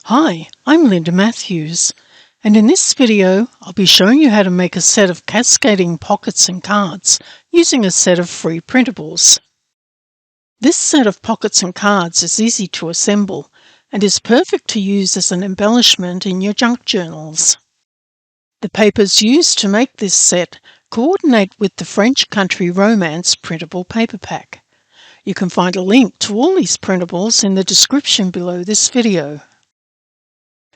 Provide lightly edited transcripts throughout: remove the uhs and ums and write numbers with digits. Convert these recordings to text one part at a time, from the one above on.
Hi, I'm Linda Matthews, and in this video I'll be showing you how to make a set of cascading pockets and cards using a set of free printables. This set of pockets and cards is easy to assemble and is perfect to use as an embellishment in your junk journals. The papers used to make this set coordinate with the French country romance printable paper pack. You can find a link to all these printables in the description below this video.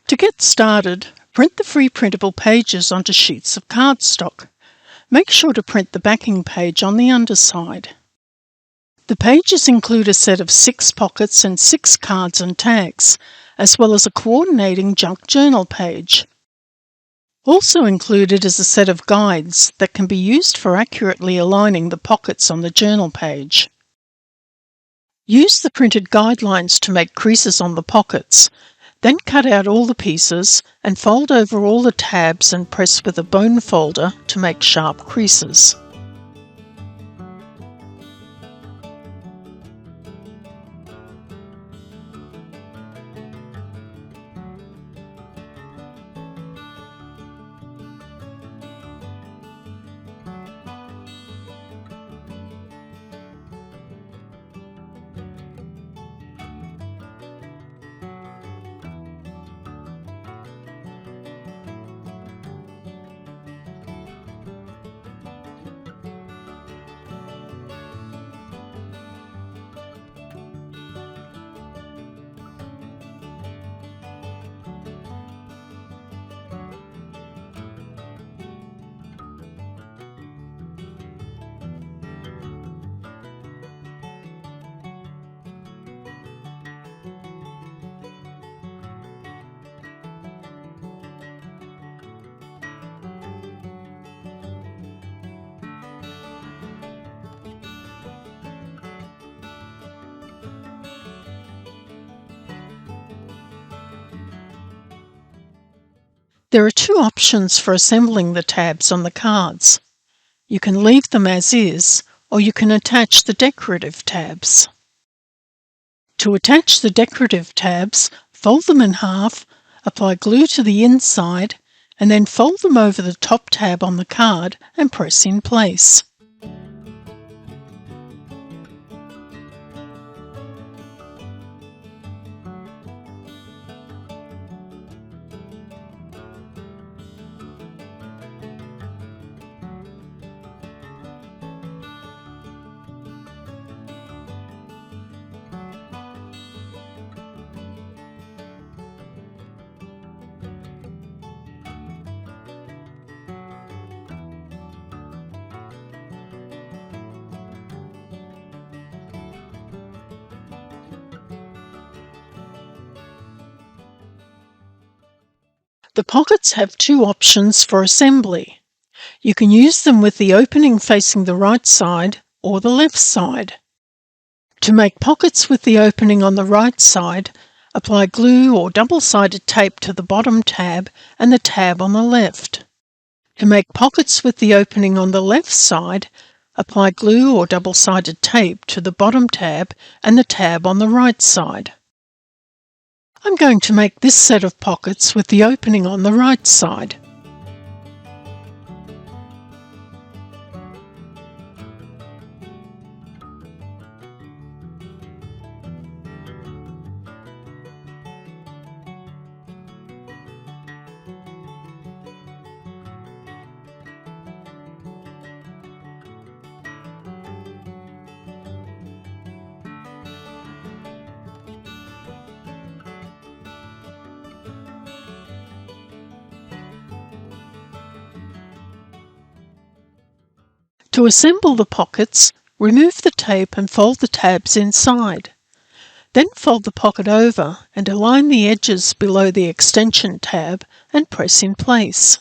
To get started, print the free printable pages onto sheets of cardstock. Make sure to print the backing page on the underside. The pages include a set of 6 pockets and 6 cards and tags, as well as a coordinating junk journal page. Also included is a set of guides that can be used for accurately aligning the pockets on the journal page. Use the printed guidelines to make creases on the pockets. Then cut out all the pieces and fold over all the tabs and press with a bone folder to make sharp creases. There are 2 options for assembling the tabs on the cards. You can leave them as is, or you can attach the decorative tabs. To attach the decorative tabs, fold them in half, apply glue to the inside, and then fold them over the top tab on the card and press in place. The pockets have 2 options for assembly. You can use them with the opening facing the right side or the left side. To make pockets with the opening on the right side, apply glue or double-sided tape to the bottom tab and the tab on the left. To make pockets with the opening on the left side, apply glue or double-sided tape to the bottom tab and the tab on the right side. I'm going to make this set of pockets with the opening on the right side. To assemble the pockets, remove the tape and fold the tabs inside. Then fold the pocket over and align the edges below the extension tab and press in place.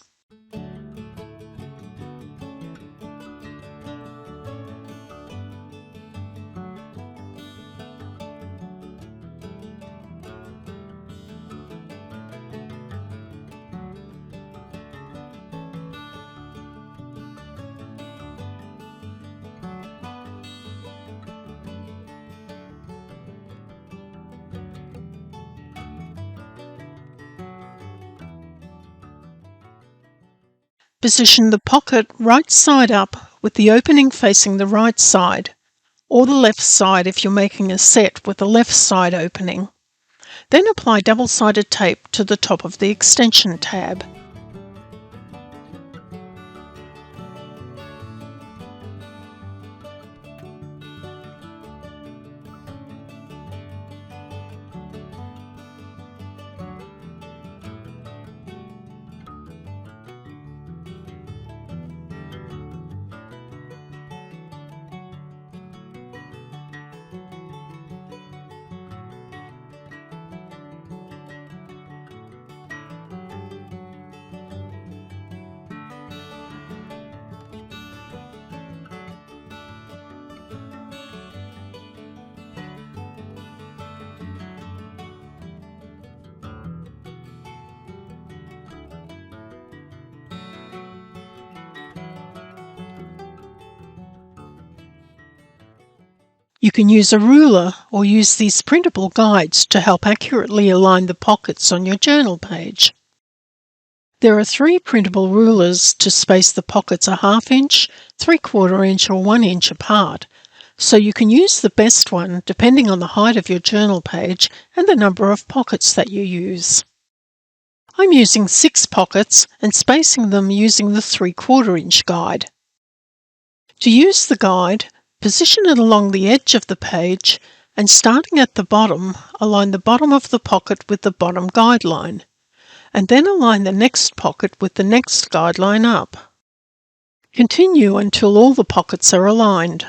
Position the pocket right side up with the opening facing the right side, or the left side if you're making a set with the left side opening. Then apply double-sided tape to the top of the extension tab. You can use a ruler or use these printable guides to help accurately align the pockets on your journal page. There are 3 printable rulers to space the pockets a 1/2 inch, 3/4 inch or 1 inch apart, so you can use the best one depending on the height of your journal page and the number of pockets that you use. I'm using 6 pockets and spacing them using the 3/4 inch guide. To use the guide, position it along the edge of the page and starting at the bottom, align the bottom of the pocket with the bottom guideline, and then align the next pocket with the next guideline up. Continue until all the pockets are aligned.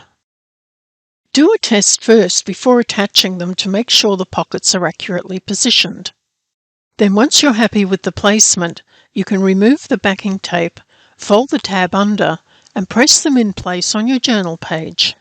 Do a test first before attaching them to make sure the pockets are accurately positioned. Then once you're happy with the placement, you can remove the backing tape, fold the tab under, and press them in place on your journal page.